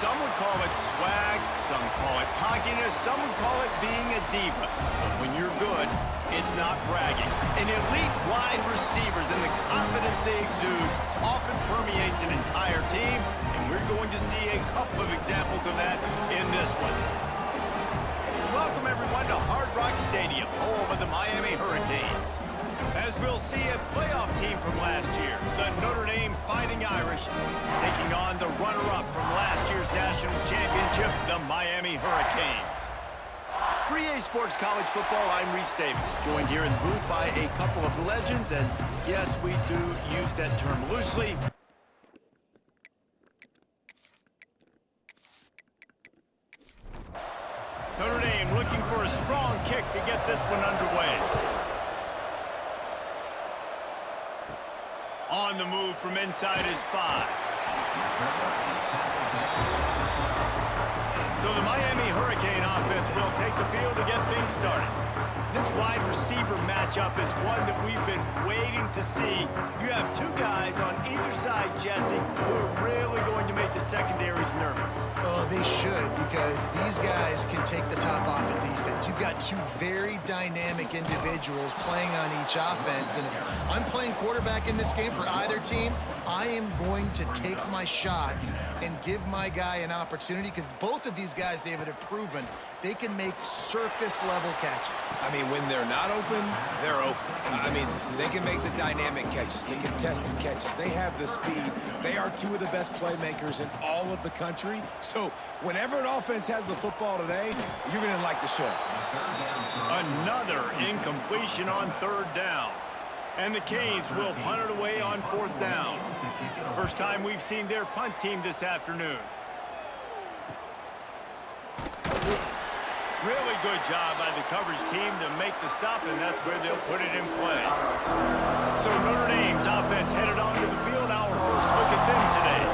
Some would call it swag, some call it cockiness, some would call it being a diva. But when you're good, it's not bragging. An elite wide receivers and the confidence they exude often permeates an entire team, and we're going to see a couple of examples of that in this one. Welcome everyone to Hard Rock Stadium, home of the Miami Hurricanes. As we'll see a playoff team from last year, the Notre Dame Fighting Irish, taking on the runner-up from last year's national championship, the Miami Hurricanes. For EA Sports College Football, I'm Reese Davis, joined here in the booth by a couple of legends, and yes, we do use that term loosely. Notre Dame looking for a strong kick to get this one underway. On the move from inside his 5. So the Miami Hurricane offense will take the field to get things started. This wide receiver matchup is one that we've been waiting to see. You have two guys on either side, Jesse, who are really going to make the secondaries nervous. Oh, they should, because these guys can take the top off of defense. You've got two very dynamic individuals playing on each offense, and if I'm playing quarterback in this game for either team, I am going to take my shots and give my guy an opportunity, because both of these guys, David, have proven they can make circus-level catches. I mean, when they're not open, they're open. I mean, they can make the dynamic catches, the contested catches. They have the speed. They are two of the best playmakers in all of the country. So whenever an offense has the football today, you're going to like the show. Another incompletion on 3rd down. And the Canes will punt it away on 4th down. First time we've seen their punt team this afternoon. Really good job by the coverage team to make the stop, and that's where they'll put it in play. So Notre Dame's offense headed onto the field. Our first look at them today.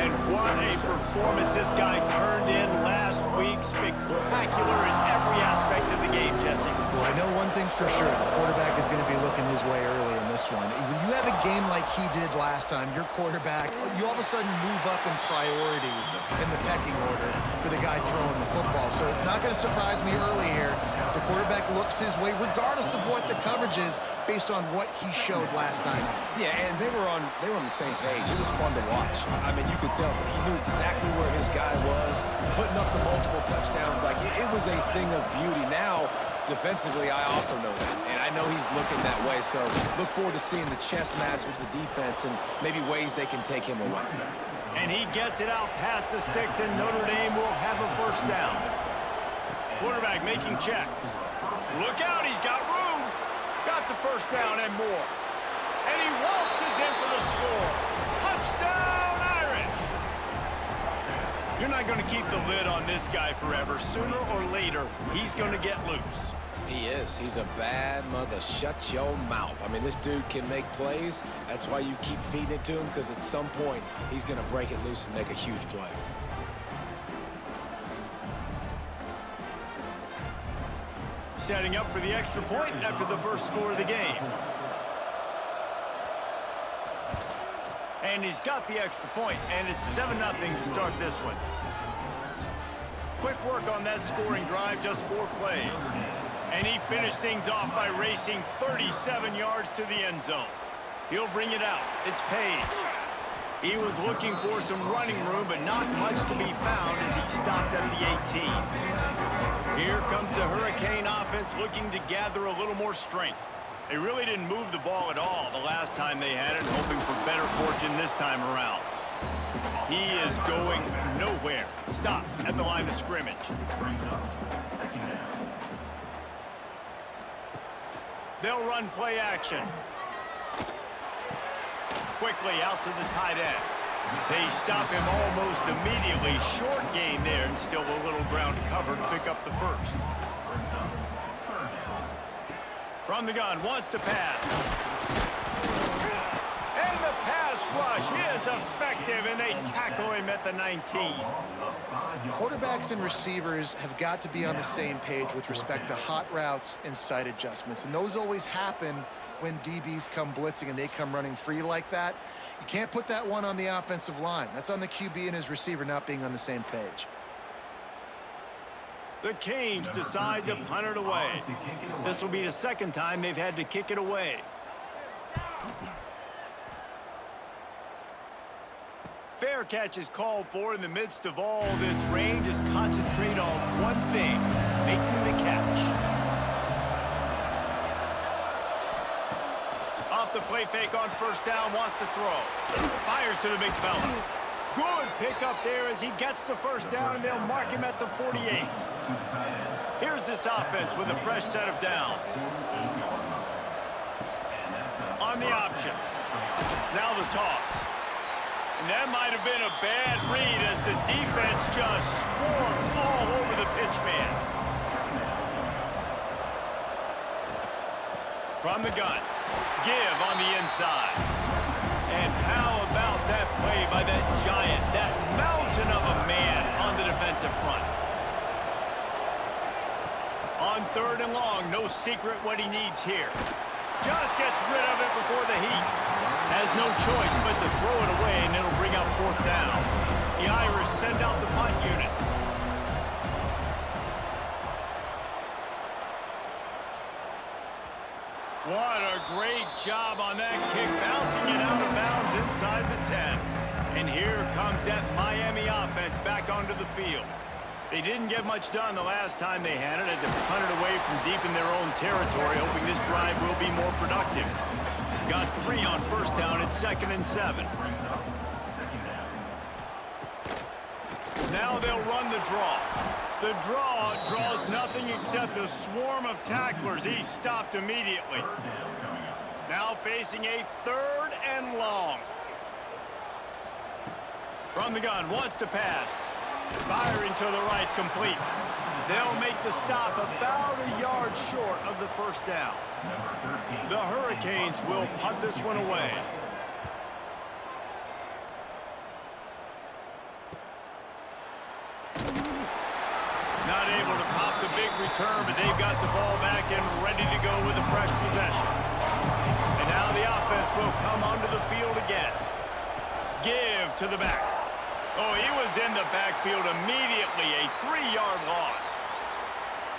And what a performance this guy turned in last week. Spectacular in every aspect of the game, Jesse. Well, I know one thing for sure. The quarterback is going to be looking his way early in this one. When you have a game like he did last time, your quarterback, you all of a sudden move up in priority in the pecking order for the guy throwing the football. So it's not going to surprise me early here if the quarterback looks his way, regardless of what the coverage is, based on what he showed last time. Yeah, and they were on the same page. It was fun to watch. I mean, you could tell that he knew exactly where his guy was, putting up the multiple touchdowns. Like, it was a thing of beauty. Now, defensively, I also know that, and I know he's looking that way. So look forward to seeing the chess match with the defense and maybe ways they can take him away. And he gets it out past the sticks, and Notre Dame will have a 1st down. Quarterback making checks. Look out, he's got room. Got the 1st down and more. And he waltzes in for the score. Touchdown, Irish! You're not going to keep the lid on this guy forever. Sooner or later, he's going to get loose. He is. He's a bad mother. Shut your mouth. I mean, this dude can make plays. That's why you keep feeding it to him, because at some point, he's going to break it loose and make a huge play. Setting up for the extra point after the first score of the game. And he's got the extra point, and it's 7-0 to start this one. Quick work on that scoring drive, just 4 plays. And he finished things off by racing 37 yards to the end zone. He'll bring it out. It's Page. He was looking for some running room, but not much to be found as he stopped at the 18. Here comes the Hurricane offense looking to gather a little more strength. They really didn't move the ball at all the last time they had it, hoping for better fortune this time around. He is going nowhere. Stop at the line of scrimmage. They'll run play action. Quickly out to the tight end. They stop him almost immediately. Short gain there, and still a little ground to cover to pick up the 1st. From the gun, wants to pass. And the pass rush is effective, and they tackle him at the 19. Quarterbacks and receivers have got to be on the same page with respect to hot routes and sight adjustments, and those always happen when DBs come blitzing and they come running free like that. You can't put that one on the offensive line. That's on the QB and his receiver not being on the same page. The Canes decide to punt it away. This will be the second time they've had to kick it away. Fair catch is called for in the midst of all this range. Is concentrate on one thing, making the catch. Off the play fake on first down, wants to throw. Fires to the big fella. Good pickup there as he gets the first down, and they'll mark him at the 48. Here's this offense with a fresh set of downs. On the option. Now the toss. And that might have been a bad read as the defense just swarms all over the pitch man. From the gun. Give on the inside. And how about that play by that giant, that mountain of a man on the defensive front? On third and long, no secret what he needs here. Just gets rid of it before the heat. Has no choice but to throw it away, and it'll bring up fourth down. The Irish send out the punt unit. What a great job on that kick, bouncing it out of bounds inside the 10. And here comes that Miami offense back onto the field. They didn't get much done the last time they had it. Had to punt it away from deep in their own territory, hoping this drive will be more productive. Got 3 on first down at 2nd and 7. Now they'll run the draw. The draw draws nothing except a swarm of tacklers. He's stopped immediately. Now facing a 3rd and long. From the gun, wants to pass. Firing to the right, complete. They'll make the stop about a yard short of the first down. The Hurricanes will punt this one away. Not able to pop the big return, but they've got the ball back and ready to go with a fresh possession. And now the offense will come onto the field again. Give to the back. Oh, he was in the backfield immediately. A 3-yard loss.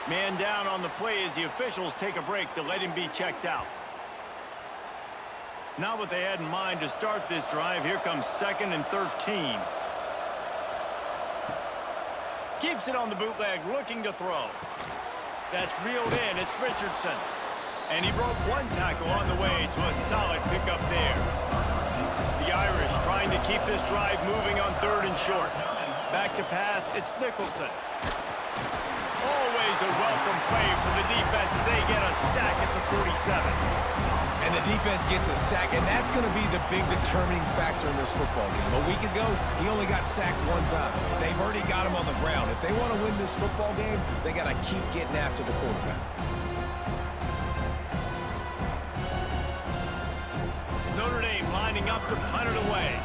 Man down on the play as the officials take a break to let him be checked out. Not what they had in mind to start this drive. Here comes 2nd and 13. Keeps it on the bootleg, looking to throw. That's reeled in. It's Richardson. And he broke one tackle on the way to a solid pickup there. The Irish trying to keep this drive moving on 3rd and short. Back to pass, it's Nicholson. Always a welcome play for the defense as they get a sack at the 47. And the defense gets a sack, and that's going to be the big determining factor in this football game. A week ago, he only got sacked 1 time. They've already got him on the ground. If they want to win this football game, they got to keep getting after the quarterback. Notre Dame lining up to punt it away.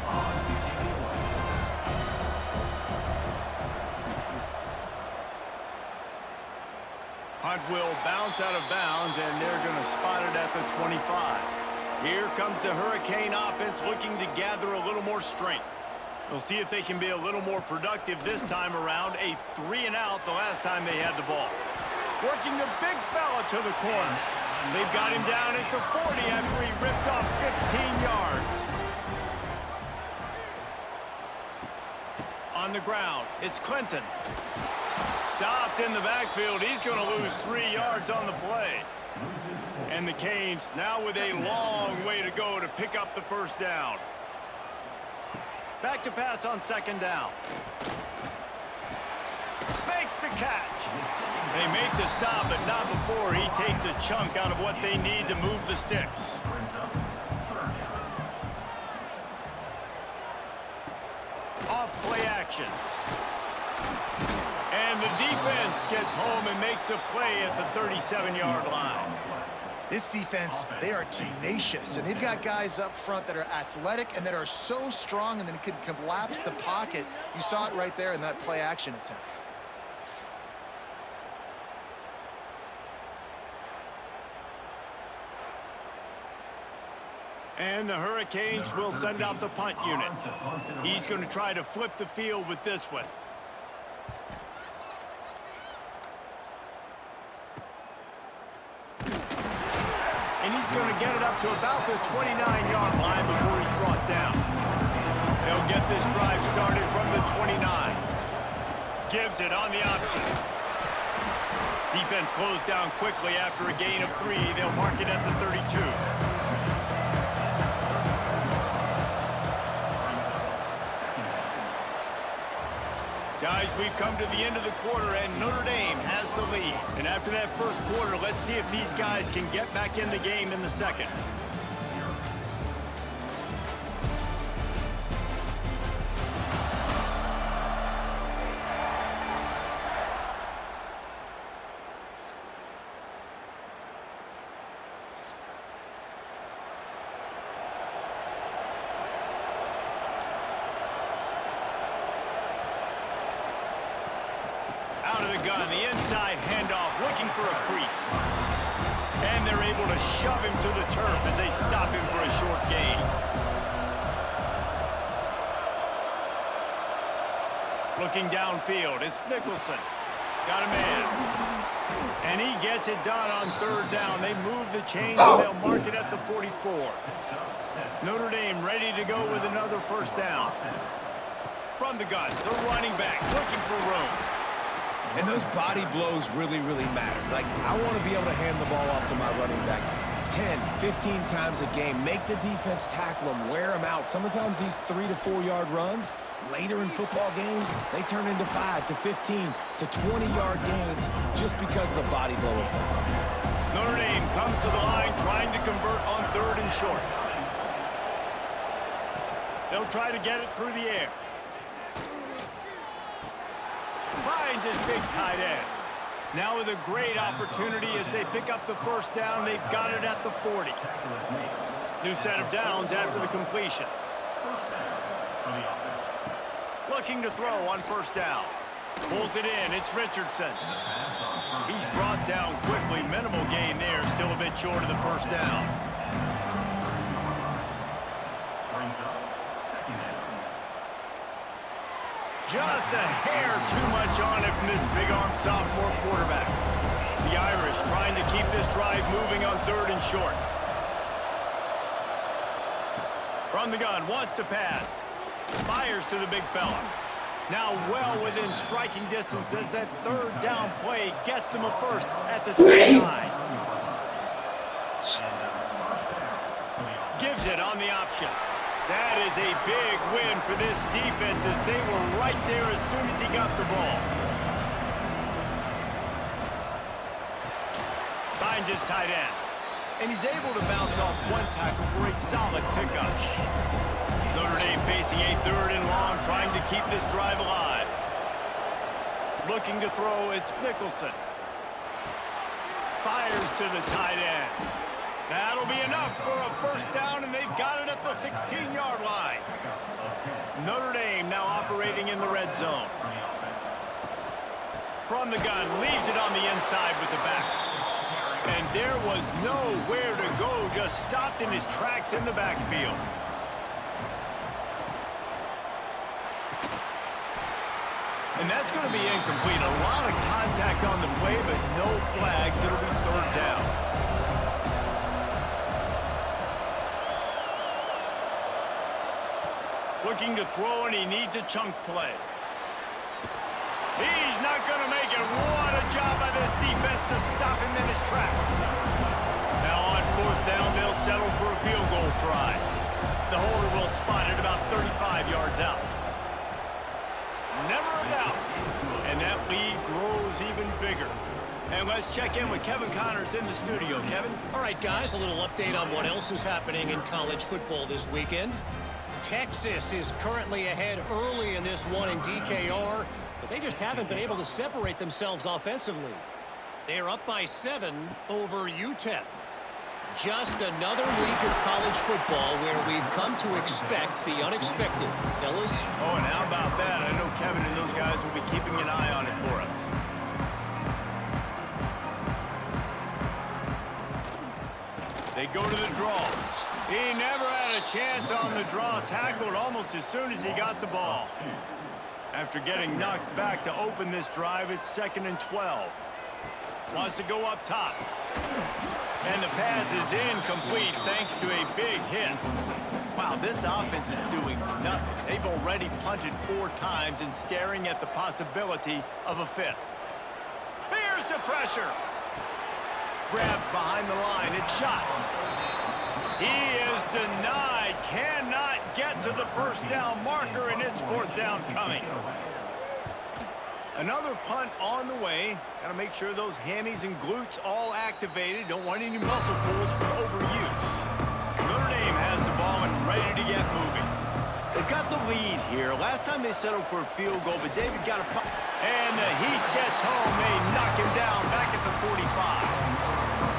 Punt will bounce out of bounds, and they're going to spot it at the 25. Here comes the Hurricane offense looking to gather a little more strength. We'll see if they can be a little more productive this time around. A 3-and-out the last time they had the ball. Working the big fella to the corner. They've got him down at the 40 after he ripped off 15 yards. On the ground, it's Clinton. Stopped in the backfield. He's going to lose 3 yards on the play. And the Canes now with a long way to go to pick up the first down. Back to pass on 2nd down. Makes the catch. They make the stop, but not before he takes a chunk out of what they need to move the sticks. Off play action. And the defense gets home and makes a play at the 37-yard line. This defense, they are tenacious, and they've got guys up front that are athletic and that are so strong and then can collapse the pocket. You saw it right there in that play action attempt. And the Hurricanes will send out the punt unit. He's going to try to flip the field with this one. And he's going to get it up to about the 29-yard line before he's brought down. They'll get this drive started from the 29. Gives it on the option. Defense closed down quickly after a gain of 3. They'll mark it at the 32. Guys, we've come to the end of the quarter, and Notre Dame has the lead. And after that first quarter, let's see if these guys can get back in the game in the second. Out of the gun, the inside handoff, looking for a crease. And they're able to shove him to the turf as they stop him for a short gain. Looking downfield, it's Nicholson. Got a man. And he gets it done on third down. They move the chains and they'll mark it at the 44. Notre Dame ready to go with another first down. From the gun, the running back looking for room. And those body blows really, really matter. Like, I want to be able to hand the ball off to my running back 10, 15 times a game. Make the defense tackle them, wear them out. Sometimes these 3 to 4 yard runs, later in football games, they turn into 5 to 15 to 20-yard gains just because of the body blow effect. Notre Dame comes to the line trying to convert on third and short. They'll try to get it through the air. Finds his big tight end. Now with a great opportunity as they pick up the first down. They've got it at the 40. New set of downs after the completion. Looking to throw on first down. Pulls it in. It's Richardson. He's brought down quickly. Minimal gain there. Still a bit short of the first down. Just a hair too much on it from this big-armed sophomore quarterback. The Irish trying to keep this drive moving on third and short. From the gun, wants to pass. Fires to the big fella. Now well within striking distance as that third down play gets him a first at the 69. Gives it on the option. That is a big win for this defense as they were right there as soon as he got the ball. Finds his tight end. And he's able to bounce off one tackle for a solid pickup. Notre Dame facing a third and long, trying to keep this drive alive. Looking to throw, it's Nicholson. Fires to the tight end. That'll be enough for a first down, and they've got it at the 16-yard line. Notre Dame now operating in the red zone. From the gun, leaves it on the inside with the back. And there was nowhere to go, just stopped in his tracks in the backfield. And that's going to be incomplete. A lot of contact on the play, but no flags. It'll be third down. Looking to throw, and he needs a chunk play. He's not going to make it. What a job by this defense to stop him in his tracks. Now on fourth down, they'll settle for a field goal try. The holder will spot it about 35 yards out. Never a doubt. And that lead grows even bigger. And let's check in with Kevin Connors in the studio. Kevin? All right, guys, a little update on what else is happening in college football this weekend. Texas is currently ahead early in this one in DKR, but they just haven't been able to separate themselves offensively. They're up by 7 over UTEP. Just another week of college football where we've come to expect the unexpected, fellas. Oh, and how about that? I know Kevin and those guys will be keeping an eye on it for us. They go to the draw. He never had a chance on the draw. Tackled almost as soon as he got the ball. After getting knocked back to open this drive, it's 2nd and 12. Wants to go up top. And the pass is incomplete thanks to a big hit. Wow, this offense is doing nothing. They've already punted 4 times and staring at the possibility of a 5th. Here's the pressure. Grabbed behind the line. It's shot. He is denied. Cannot get to the first down marker, and it's 4th down coming. Another punt on the way. Got to make sure those hammies and glutes all activated. Don't want any muscle pulls from overuse. Notre Dame has the ball and ready to get moving. They've got the lead here. Last time they settled for a field goal, but David got a... And the heat gets home. They knock him down back at the 45.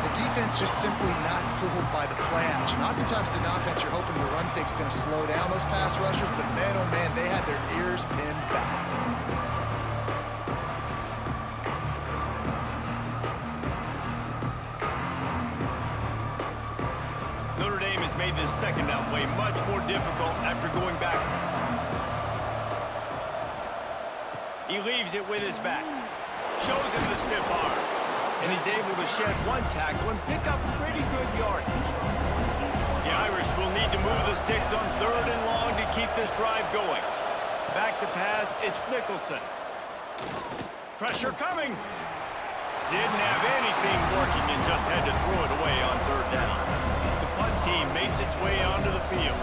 The defense just simply not fooled by the play action. Oftentimes in offense, you're hoping the run fake's going to slow down those pass rushers, but man, oh man, they had their ears pinned back. Notre Dame has made this 2nd down play much more difficult after going backwards. He leaves it with his back. Shows him the stiff arm. And he's able to shed 1 tackle and pick up pretty good yardage. The Irish will need to move the sticks on 3rd and long to keep this drive going. Back to pass, it's Nicholson. Pressure coming. Didn't have anything working and just had to throw it away on 3rd down. The punt team makes its way onto the field.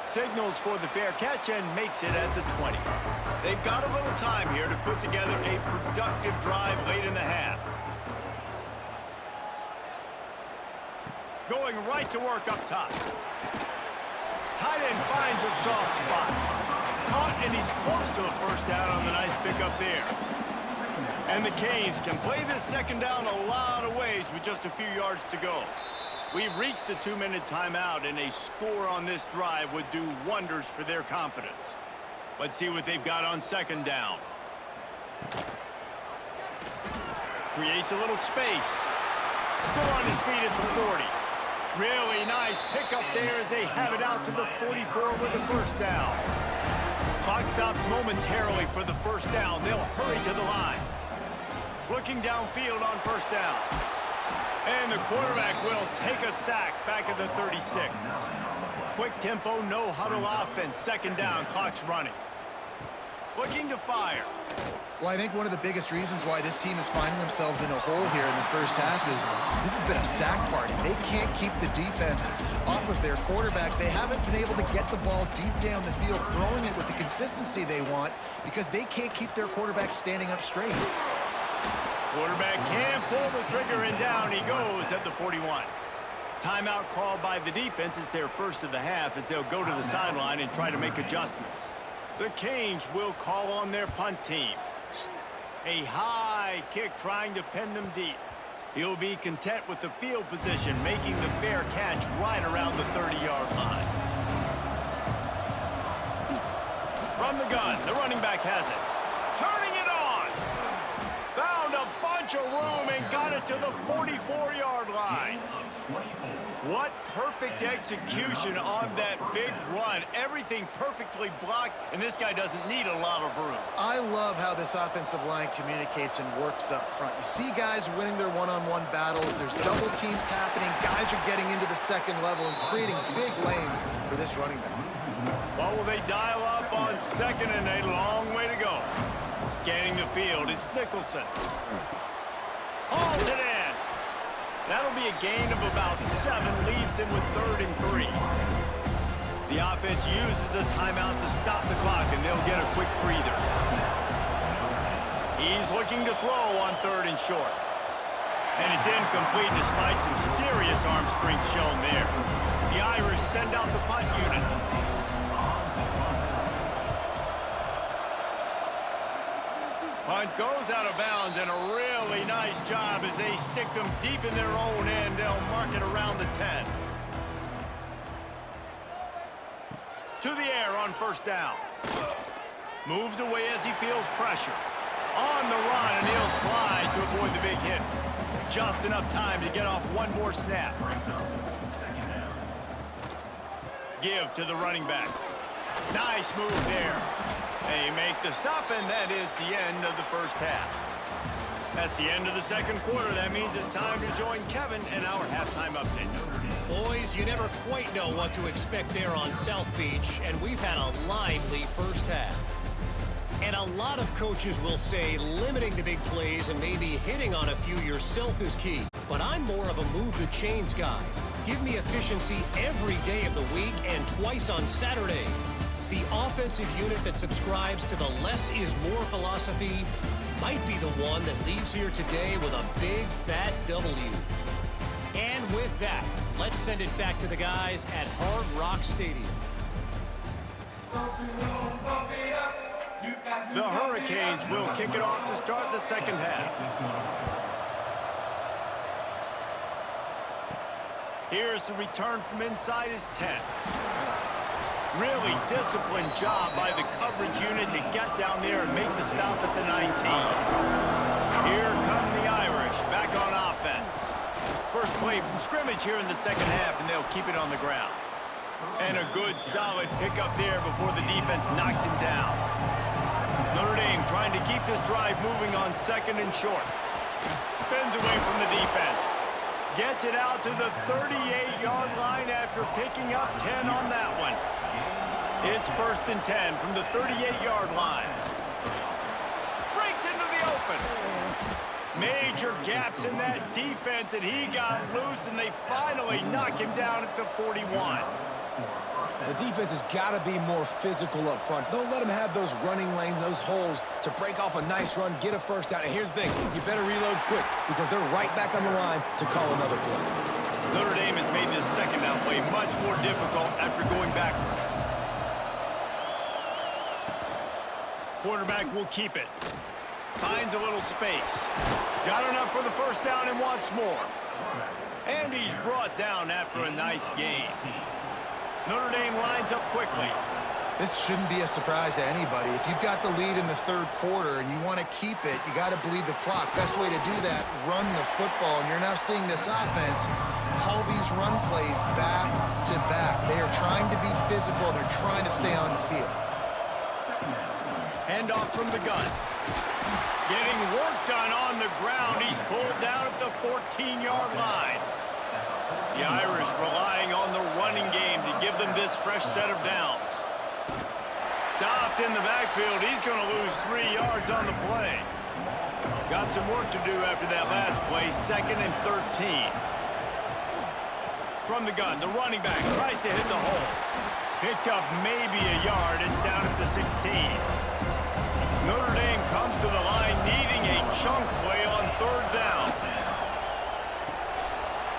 Signals for the fair catch and makes it at the 20. They've got a little time here to put together a productive drive late in the half. Going right to work up top. Tight end finds a soft spot. Caught, and he's close to a 1st down on the nice pickup there. And the Canes can play this 2nd down a lot of ways with just a few yards to go. We've reached the 2-minute timeout, and a score on this drive would do wonders for their confidence. Let's see what they've got on 2nd down. Creates a little space. Still on his feet at the 40. Really nice pickup there as they have it out to the 44 with the 1st down. Clock stops momentarily for the 1st down. They'll hurry to the line. Looking downfield on 1st down. And the quarterback will take a sack back at the 36. Quick tempo, no huddle offense. 2nd down, clock's running. Looking to fire. Well, I think one of the biggest reasons why this team is finding themselves in a hole here in the 1st half is this has been a sack party. They can't keep the defense off of their quarterback. They haven't been able to get the ball deep down the field, throwing it with the consistency they want because they can't keep their quarterback standing up straight. Quarterback can't pull the trigger, and down he goes at the 41. Timeout called by the defense. It's their 1st of the half as they'll go to the sideline and try to make adjustments. The Canes will call on their punt team. A high kick trying to pin them deep. He'll be content with the field position, making the fair catch right around the 30-yard line. From the gun, the running back has it. Turning it on. Found a bunch of room and got it to the 44-yard line. What perfect execution on that big run. Everything perfectly blocked, and this guy doesn't need a lot of room. I love how this offensive line communicates and works up front. You see guys winning their one-on-one battles. There's double teams happening. Guys are getting into the 2nd level and creating big lanes for this running back. What will they dial up on 2nd, and a long way to go. Scanning the field, it's Nicholson. Hauls it in. That'll be a gain of about 7, leaves him with 3rd and 3. The offense uses a timeout to stop the clock, and they'll get a quick breather. He's looking to throw on 3rd and short. And it's incomplete despite some serious arm strength shown there. The Irish send out the punt unit. Punt goes out of bounds, and a really nice job as they stick them deep in their own end. They'll mark it around the 10. To the air on 1st down. Moves away as he feels pressure. On the run, and he'll slide to avoid the big hit. Just enough time to get off one more snap. Give to the running back. Nice move there. They make the stop, and that is the end of the first half. That's the end of the second quarter. That means it's time to join Kevin in our halftime update. Boys, you never quite know what to expect there on South Beach, and we've had a lively first half. And a lot of coaches will say limiting the big plays and maybe hitting on a few yourself is key. But I'm more of a move the chains guy. Give me efficiency every day of the week and twice on Saturday. The offensive unit that subscribes to the less is more philosophy might be the one that leaves here today with a big fat W. And with that, let's send it back to the guys at Hard Rock Stadium. The Hurricanes will kick it off to start the second half. Here's the return from inside his 10. Really disciplined job by the coverage unit to get down there and make the stop at the 19. Here come the Irish back on offense. First play from scrimmage here in the second half, and they'll keep it on the ground. And a good, solid pickup there before the defense knocks him down. Notre Dame trying to keep this drive moving on second and short. Spins away from the defense. Gets it out to the 38-yard line after picking up 10 on that one. It's 1st and 10 from the 38-yard line. Breaks into the open. Major gaps in that defense, and he got loose, and they finally knock him down at the 41. The defense has got to be more physical up front. Don't let them have those running lanes, those holes to break off a nice run, get a first down. And here's the thing, you better reload quick because they're right back on the line to call another play. Notre Dame has made this second down play much more difficult after going backwards. Quarterback will keep it. Finds a little space. Got enough for the first down and wants more. And he's brought down after a nice gain. Notre Dame lines up quickly. This shouldn't be a surprise to anybody. If you've got the lead in the third quarter and you want to keep it, you got to bleed the clock. Best way to do that, run the football. And you're now seeing this offense call these run plays back to back. They are trying to be physical. They're trying to stay on the field. Handoff from the gun. Getting work done on the ground. He's pulled down at the 14-yard line. The Irish relying on the running game to give them this fresh set of downs. Stopped in the backfield. He's going to lose 3 yards on the play. Got some work to do after that last play. 2nd and 13. From the gun, the running back tries to hit the hole. Picked up maybe a yard. It's down at the 16. Notre Dame comes to the line needing a chunk play on 3rd down.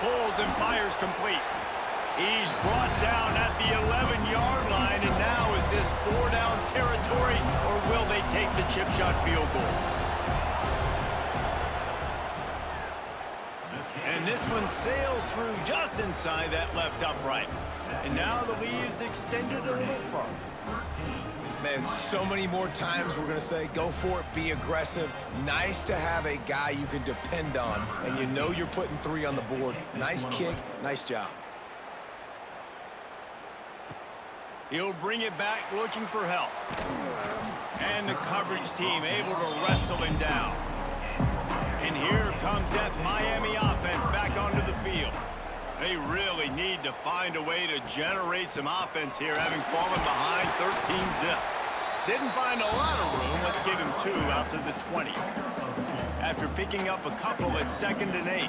Pulls and fires complete. He's brought down at the 11-yard line, and now is this 4-down territory, or will they take the chip shot field goal? And this one sails through just inside that left upright. And now the lead is extended a little further. Man, so many more times we're going to say, go for it, be aggressive. Nice to have a guy you can depend on, and you know you're putting 3 on the board. Nice kick, nice job. He'll bring it back looking for help. And the coverage team able to wrestle him down. And here comes that Miami offense back onto the field. They really need to find a way to generate some offense here, having fallen behind 13-zip. Didn't find a lot of room. Let's give him 2 out to the 20. After picking up a couple at 2nd and 8.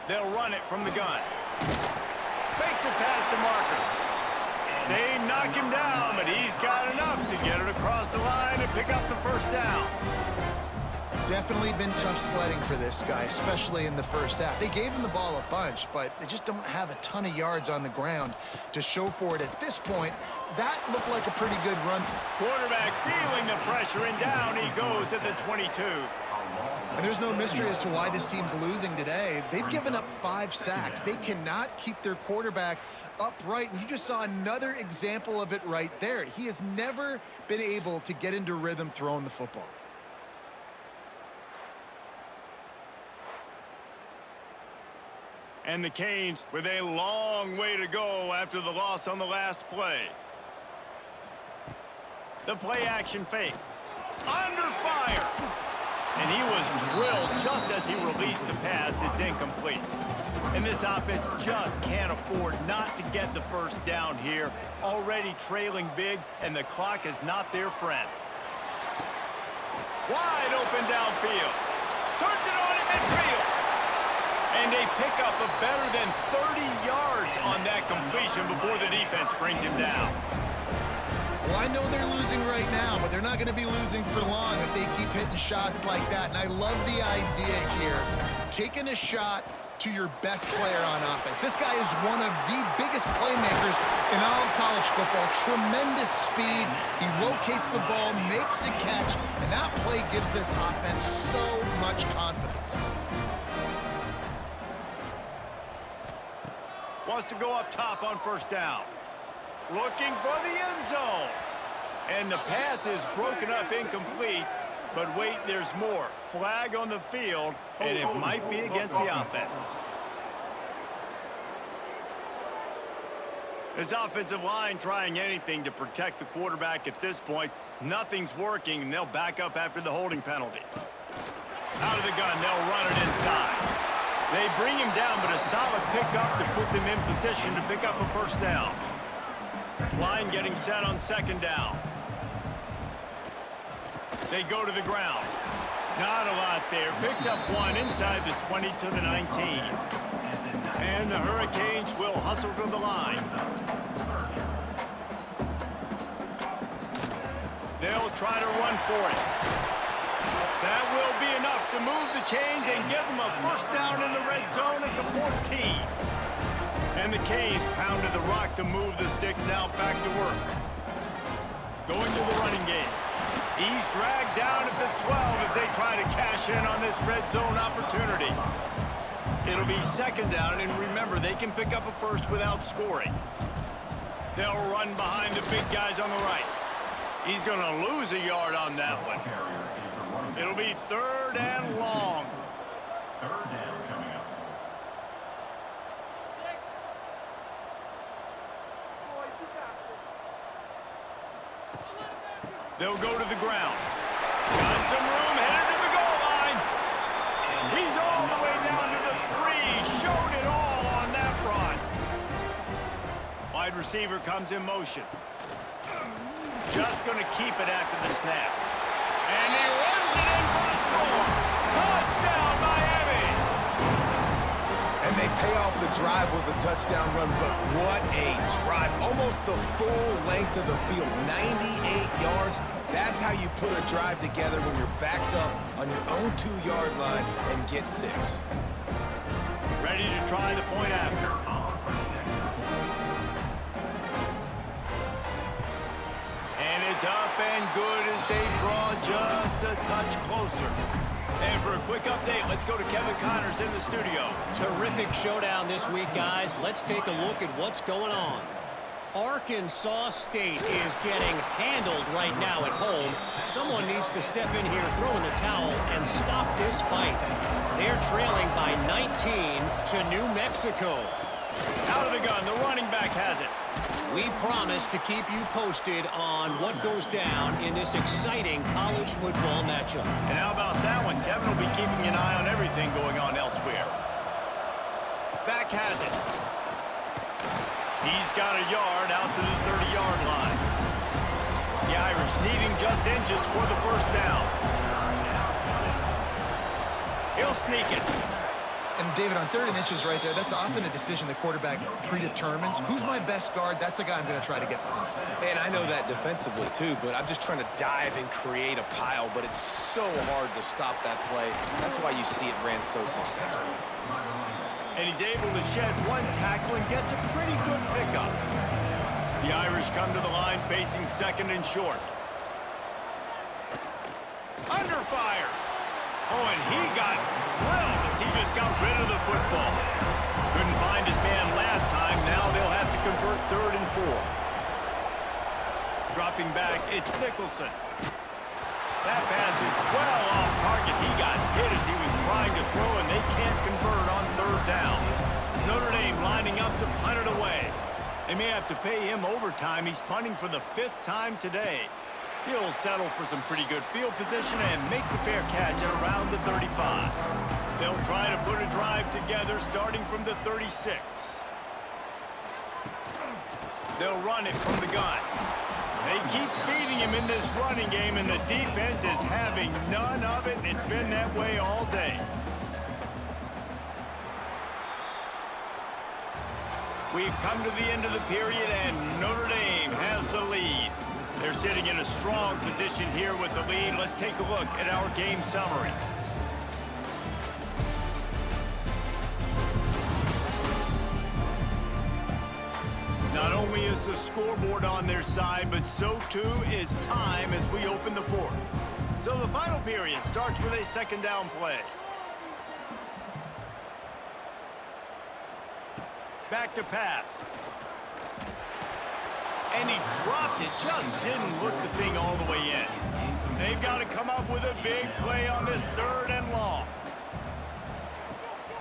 They'll run it from the gun. Makes it past the marker. They knock him down, but he's got enough to get it across the line and pick up the first down. Definitely been tough sledding for this guy, especially in the first half. They gave him the ball a bunch, but they just don't have a ton of yards on the ground to show for it at this point. That looked like a pretty good run. Quarterback feeling the pressure, and down he goes at the 22. And there's no mystery as to why this team's losing today. They've given up 5 sacks. They cannot keep their quarterback upright. And you just saw another example of it right there. He has never been able to get into rhythm throwing the football. And the Canes with a long way to go after the loss on the last play. The play action fake. Under fire. And he was drilled just as he released the pass. It's incomplete. And this offense just can't afford not to get the first down here. Already trailing big, and the clock is not their friend. Wide open downfield. Turns it on at midfield. And a pickup of better than 30 yards on that completion before the defense brings him down. Well, I know they're losing right now, but they're not going to be losing for long if they keep hitting shots like that. And I love the idea here, taking a shot to your best player on offense. This guy is one of the biggest playmakers in all of college football. Tremendous speed. He locates the ball, makes a catch, and that play gives this offense so much confidence. Wants to go up top on first down. Looking for the end zone. And the pass is broken up incomplete. But wait, there's more. Flag on the field, and it might be against the offense. This offensive line trying anything to protect the quarterback at this point. Nothing's working, and they'll back up after the holding penalty. Out of the gun, they'll run it inside. They bring him down, but a solid pickup to put them in position to pick up a first down. Line getting set on second down. They go to the ground. Not a lot there. Picks up one inside the 20 to the 19. And the Hurricanes will hustle to the line. They'll try to run for it. That will be enough to move the chains and give them a first down in the red zone at the 14. And the Canes pounded the rock to move the sticks. Now back to work. Going to the running game. He's dragged down at the 12 as they try to cash in on this red zone opportunity. It'll be second down, and remember, they can pick up a first without scoring. They'll run behind the big guys on the right. He's going to lose a yard on that one. It'll be third and long. Third down coming up. They'll go to the ground. Got some room, headed to the goal line. He's all the way down to the 3. Showed it all on that run. Wide receiver comes in motion. Just going to keep it after the snap. And he runs it in for the score. Touchdown, Miami. And they pay off the drive with a touchdown run, but what a drive. Almost the full length of the field, 98 yards. That's how you put a drive together when you're backed up on your own 2-yard line and get 6. Ready to try the point after. And it's up and good as they draw just a touch closer. And for a quick update, let's go to Kevin Connors in the studio. Terrific showdown this week, guys. Let's take a look at what's going on. Arkansas State is getting handled right now at home. Someone needs to step in here, throw in the towel, and stop this fight. They're trailing by 19 to New Mexico. Out of the gun, the running back has it. We promise to keep you posted on what goes down in this exciting college football matchup. And how about that one? Kevin will be keeping an eye on everything going on elsewhere. Back has it. He's got a yard out to the 30-yard line. The Irish needing just inches for the first down. He'll sneak it. And David, on 3rd and inches right there, that's often a decision the quarterback predetermines. Who's my best guard? That's the guy I'm going to try to get behind. And I know that defensively too, but I'm just trying to dive and create a pile, but it's so hard to stop that play. That's why you see it ran so successfully. And he's able to shed one tackle and gets a pretty good pickup. The Irish come to the line facing second and short. Under fire. Oh, and he got drilled as he just got rid of the football. Couldn't find his man last time. Now they'll have to convert 3rd and 4. Dropping back, it's Nicholson. That pass is well off target. He got hit as he was trying to throw, and they can't convert on 3rd down. Notre Dame lining up to punt it away. They may have to pay him overtime. He's punting for the 5th time today. He'll settle for some pretty good field position and make the fair catch at around the 35. They'll try to put a drive together starting from the 36. They'll run it from the gun. They keep feeding him in this running game, and the defense is having none of it. It's been that way all day. We've come to the end of the period, and Notre Dame has the lead. They're sitting in a strong position here with the lead. Let's take a look at our game summary. Not only is the scoreboard on their side, but so too is time as we open the 4th. So the final period starts with a 2nd down play. Back to pass. And he dropped it, just didn't look the thing all the way in. They've got to come up with a big play on this 3rd and long.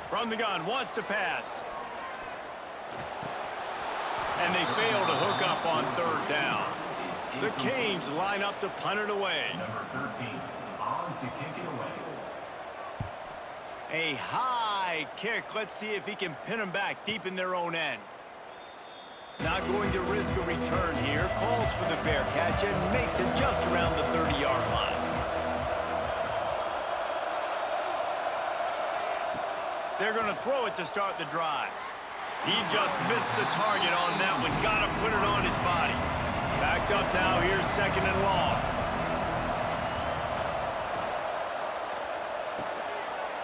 From the gun, wants to pass. And they fail to hook up on 3rd down. The Canes line up to punt it away. Number 13, on to kick it away. A high kick. Let's see if he can pin them back deep in their own end. Not going to risk a return here. Calls for the fair catch and makes it just around the 30-yard line. They're going to throw it to start the drive. He just missed the target on that one. Got to put it on his body. Backed up now. Here's 2nd and long.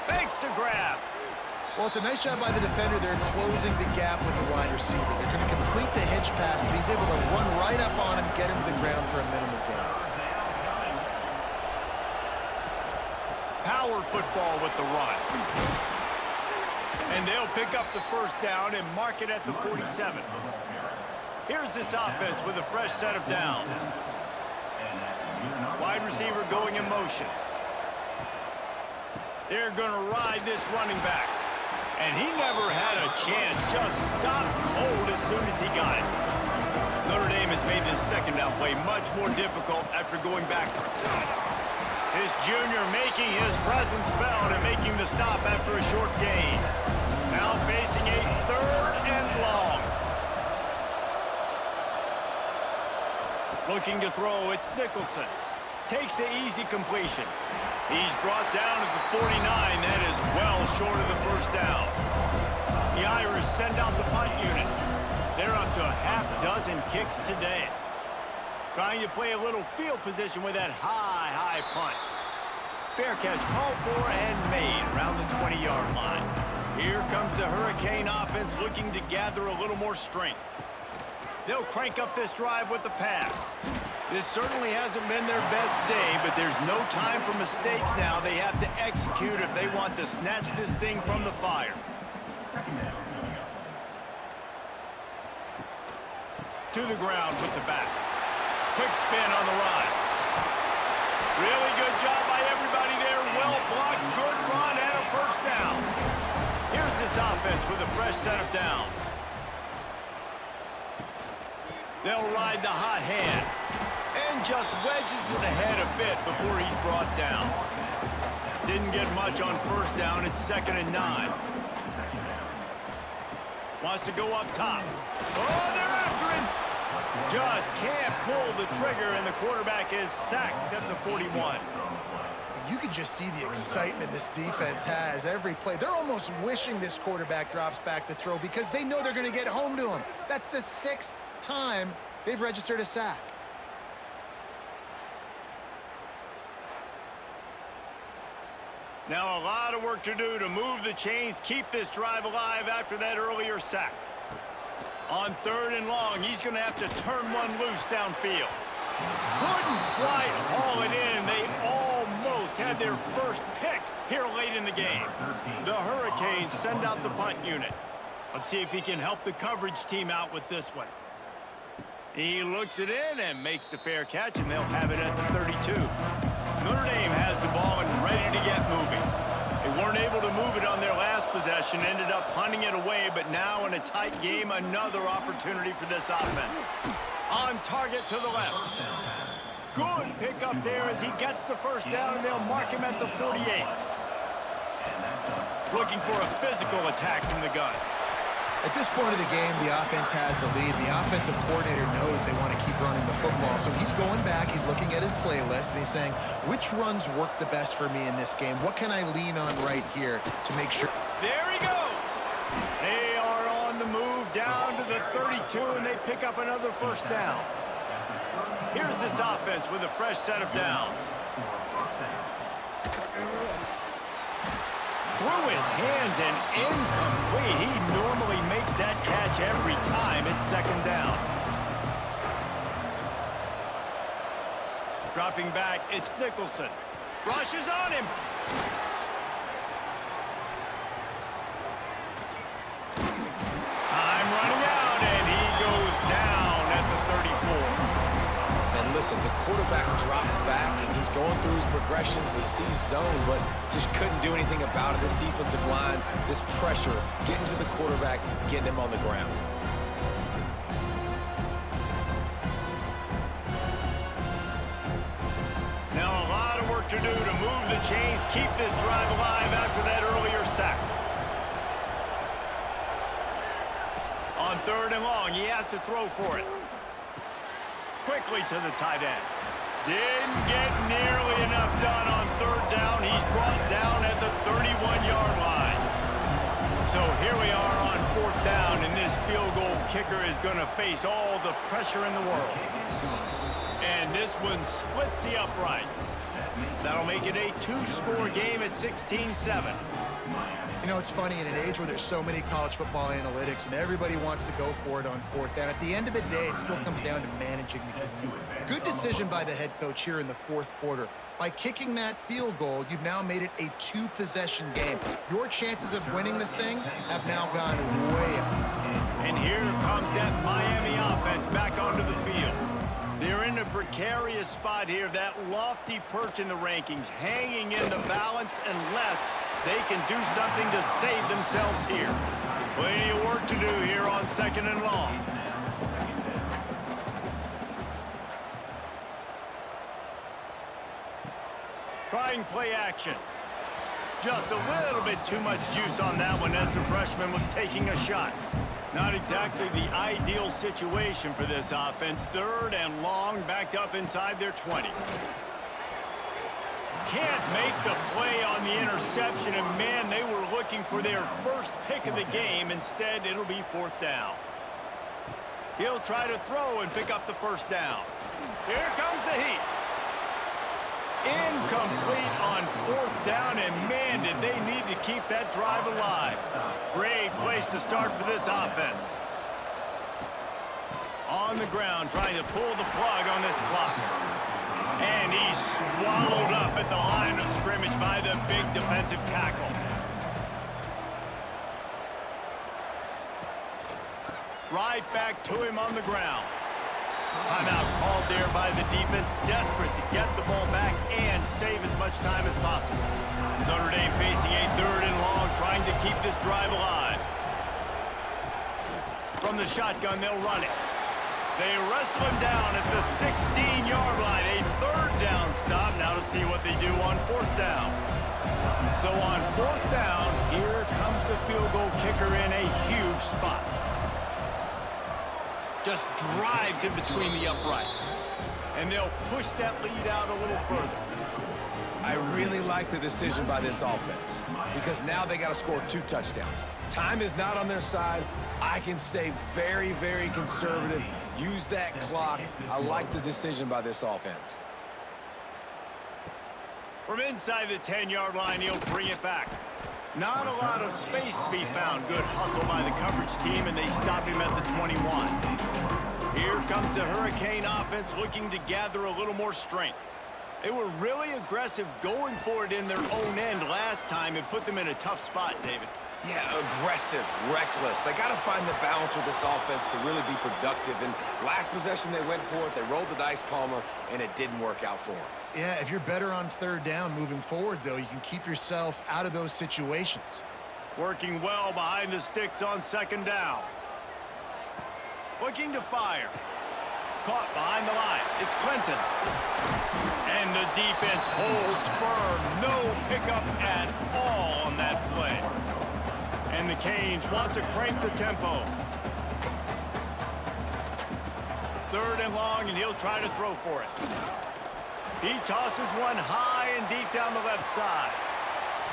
Makes the grab. Well, it's a nice job by the defender. They're closing the gap with the wide receiver. They're going to complete the hitch pass, but he's able to run right up on him, get him to the ground for a minimal gain. Power football with the run. And they'll pick up the 1st down and mark it at the 47. Here's this offense with a fresh set of downs. Wide receiver going in motion. They're going to ride this running back. And he never had a chance. Just stopped cold as soon as he got it. Notre Dame has made this 2nd down play much more difficult after going backward. His junior making his presence felt and making the stop after a short gain. Now facing a 3rd and long. Looking to throw, it's Nicholson. Takes the easy completion. He's brought down at the 49. That is well short of the 1st down. The Irish send out the punt unit. They're up to a half-dozen kicks today. Trying to play a little field position with that high punt. Fair catch called for and made around the 20-yard line. Here comes the Hurricane offense looking to gather a little more strength. They'll crank up this drive with the pass. This certainly hasn't been their best day, but there's no time for mistakes now. They have to execute if they want to snatch this thing from the fire. 2nd down coming up. To the ground with the back. Quick spin on the run. Really good job by everybody there. Well blocked, good run, and a 1st down. Here's this offense with a fresh set of downs. They'll ride the hot hand. And just wedges it ahead a bit before he's brought down. Didn't get much on 1st down. It's 2nd and 9. Wants to go up top. Oh, they're after him. Just can't pull the trigger, and the quarterback is sacked at the 41. You can just see the excitement this defense has every play. They're almost wishing this quarterback drops back to throw because they know they're going to get home to him. That's the 6th time they've registered a sack. Now a lot of work to do to move the chains, keep this drive alive after that earlier sack. On 3rd and long, he's going to have to turn one loose downfield. Couldn't quite haul it in. They almost had their first pick here late in the game. The Hurricanes send out the punt unit. Let's see if he can help the coverage team out with this one. He looks it in and makes the fair catch, and they'll have it at the 32. Notre Dame has the ball and ready to get moving. They weren't able to move it on their last possession, ended up punting it away, but now in a tight game, another opportunity for this offense. On target to the left. Good pickup there as he gets the first down, and they'll mark him at the 48. Looking for a physical attack from the gun. At this point of the game, the offense has the lead. The offensive coordinator knows they want to keep running the football. So he's going back, he's looking at his playlist, and he's saying, which runs work the best for me in this game? What can I lean on right here to make sure? There he goes. They are on the move down to the 32, and they pick up another first down. Here's this offense with a fresh set of downs. Through his hands and incomplete. He normally makes that catch every time. It's second down. Dropping back, it's Nicholson. Rushes on him. Time running out, and he goes down at the 34. And listen, the quarterback drops back, and he's going through his progressions. We see zone, but just couldn't do anything about it. This defensive line, this pressure, getting to the quarterback, getting him on the ground. Now a lot of work to do to move the chains, keep this drive alive after that earlier sack. On third and long, he has to throw for it. Quickly to the tight end. Didn't get nearly enough done on third down. He's brought down at the 31-yard line. So here we are on fourth down, and this field goal kicker is going to face all the pressure in the world. And this one splits the uprights. That'll make it a two-score game at 16-7. You know, it's funny, in an age where there's so many college football analytics and everybody wants to go for it on fourth down, at the end of the day, it still comes down to managing the game. Good decision by the head coach here in the fourth quarter. By kicking that field goal, you've now made it a two-possession game. Your chances of winning this thing have now gone way up. And here comes that Miami offense back onto the field. They're in a precarious spot here, that lofty perch in the rankings, hanging in the balance unless they can do something to save themselves here. Plenty of work to do here on second and long. Trying play action. Just a little bit too much juice on that one as the freshman was taking a shot. Not exactly the ideal situation for this offense. Third and long, backed up inside their 20. Can't make the play on the interception, and man, they were looking for their first pick of the game. Instead, it'll be fourth down. He'll try to throw and pick up the first down. Here comes the heat. Incomplete on fourth down, and man, did they need to keep that drive alive. Great place to start for this offense. On the ground, trying to pull the plug on this clock. And he's swallowed up at the line of scrimmage by the big defensive tackle. Right back to him on the ground. Timeout called there by the defense, desperate to get the ball back and save as much time as possible. Notre Dame facing a third and long, trying to keep this drive alive. From the shotgun, they'll run it. They wrestle him down at the 16-yard line. A third down stop. Now to see what they do on fourth down. So on fourth down, here comes the field goal kicker in a huge spot. Just drives in between the uprights. And they'll push that lead out a little further. I really like the decision by this offense because now they got to score 2 touchdowns. Time is not on their side. I can stay very, very conservative. Use that clock. I like the decision by this offense. From inside the 10-yard line, he'll bring it back. Not a lot of space to be found. Good hustle by the coverage team, and they stop him at the 21. Here comes the Hurricane offense looking to gather a little more strength. They were really aggressive going for it in their own end last time and put them in a tough spot, David. Yeah, aggressive, reckless. They got to find the balance with this offense to really be productive. And last possession they went for it. They rolled the dice, Palmer, and it didn't work out for them. Yeah, if you're better on third down moving forward, though, you can keep yourself out of those situations. Working well behind the sticks on second down. Looking to fire. Caught behind the line. It's Clinton. And the defense holds firm. No pickup at all on that play. And the Canes want to crank the tempo. 3rd and long, and he'll try to throw for it. He tosses one high and deep down the left side.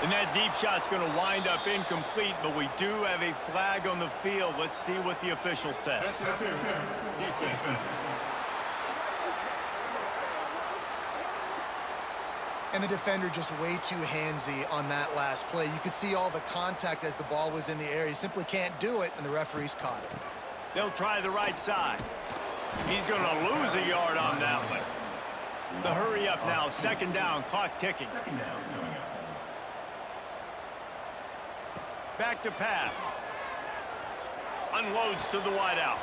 And that deep shot's going to wind up incomplete, but we do have a flag on the field. Let's see what the official says. And the defender just way too handsy on that last play. You could see all the contact as the ball was in the air. He simply can't do it, and the referee's caught it. They'll try the right side. He's going to lose a yard on that one. The hurry up now, 2nd down, clock ticking. Back to pass. Unloads to the wideout.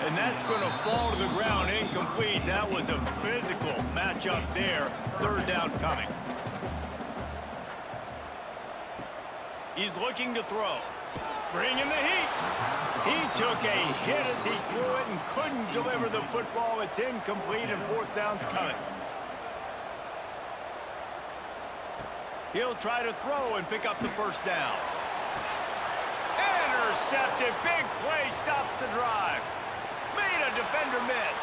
And that's going to fall to the ground incomplete. That was a physical matchup there. 3rd down coming. He's looking to throw. Bringing the heat. He took a hit as he threw it and couldn't deliver the football. It's incomplete and 4th down's coming. He'll try to throw and pick up the 1st down. Intercepted. Big play stops the drive. Made a defender miss.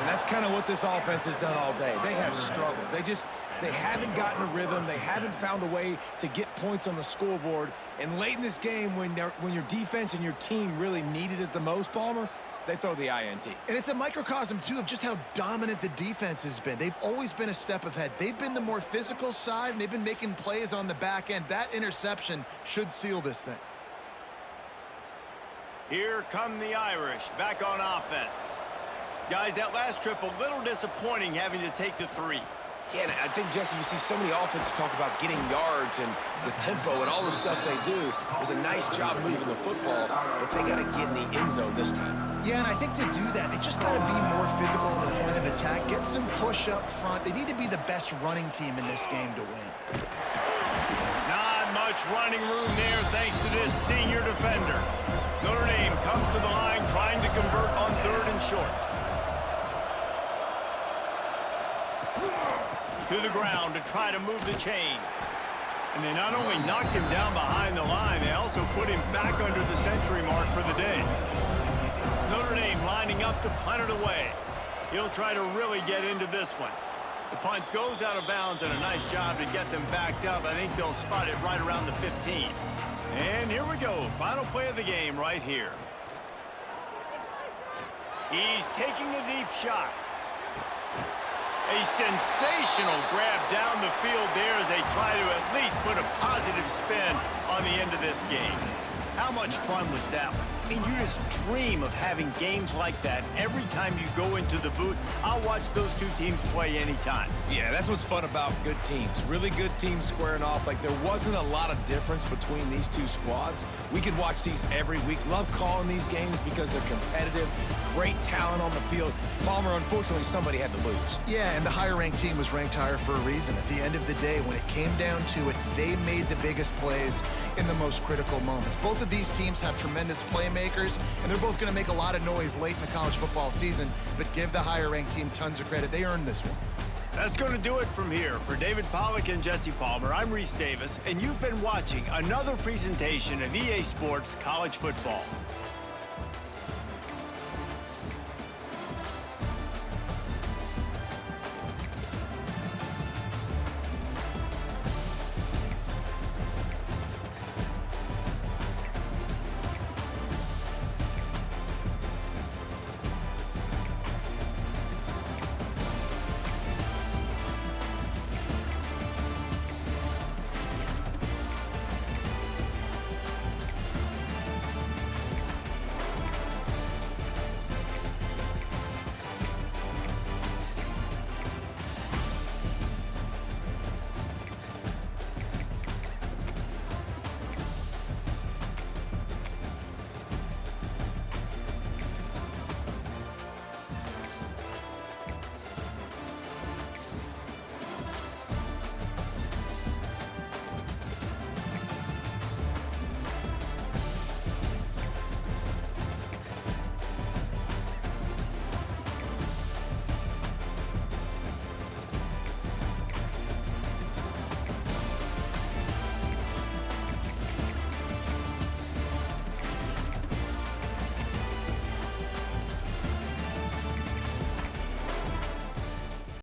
And that's kind of what this offense has done all day. They have struggled. They haven't gotten a rhythm. They haven't found a way to get points on the scoreboard. And late in this game, when your defense and your team really needed it the most, Palmer, they throw the INT. And it's a microcosm, too, of just how dominant the defense has been. They've always been a step ahead. They've been the more physical side, and they've been making plays on the back end. That interception should seal this thing. Here come the Irish back on offense. Guys, that last trip a little disappointing having to take the 3. Yeah, and I think, Jesse, you see so many offenses talk about getting yards and the tempo and all the stuff they do. It was a nice job moving the football, but they got to get in the end zone this time. Yeah, and I think to do that, they just got to be more physical at the point of attack, get some push up front. They need to be the best running team in this game to win. Not much running room there thanks to this senior defender. Notre Dame comes to the line trying to convert on 3rd and short. To the ground to try to move the chains. And they not only knocked him down behind the line, they also put him back under the century mark for the day. Notre Dame lining up to punt it away. He'll try to really get into this one. The punt goes out of bounds, and a nice job to get them backed up. I think they'll spot it right around the 15. And here we go, final play of the game right here. He's taking a deep shot. A sensational grab down the field there as they try to at least put a positive spin on the end of this game. How much fun was that one? I mean, you just dream of having games like that every time you go into the booth. I'll watch those two teams play anytime. Yeah, that's what's fun about good teams. Really good teams squaring off. Like, there wasn't a lot of difference between these two squads. We could watch these every week. Love calling these games because they're competitive. Great talent on the field. Palmer, unfortunately, somebody had to lose. Yeah, and the higher-ranked team was ranked higher for a reason. At the end of the day, when it came down to it, they made the biggest plays in the most critical moments. Both of these teams have tremendous playmakers, and they're both going to make a lot of noise late in the college football season, but give the higher-ranked team tons of credit. They earned this one. That's going to do it from here. For David Pollack and Jesse Palmer, I'm Reese Davis, and you've been watching another presentation of EA Sports College Football.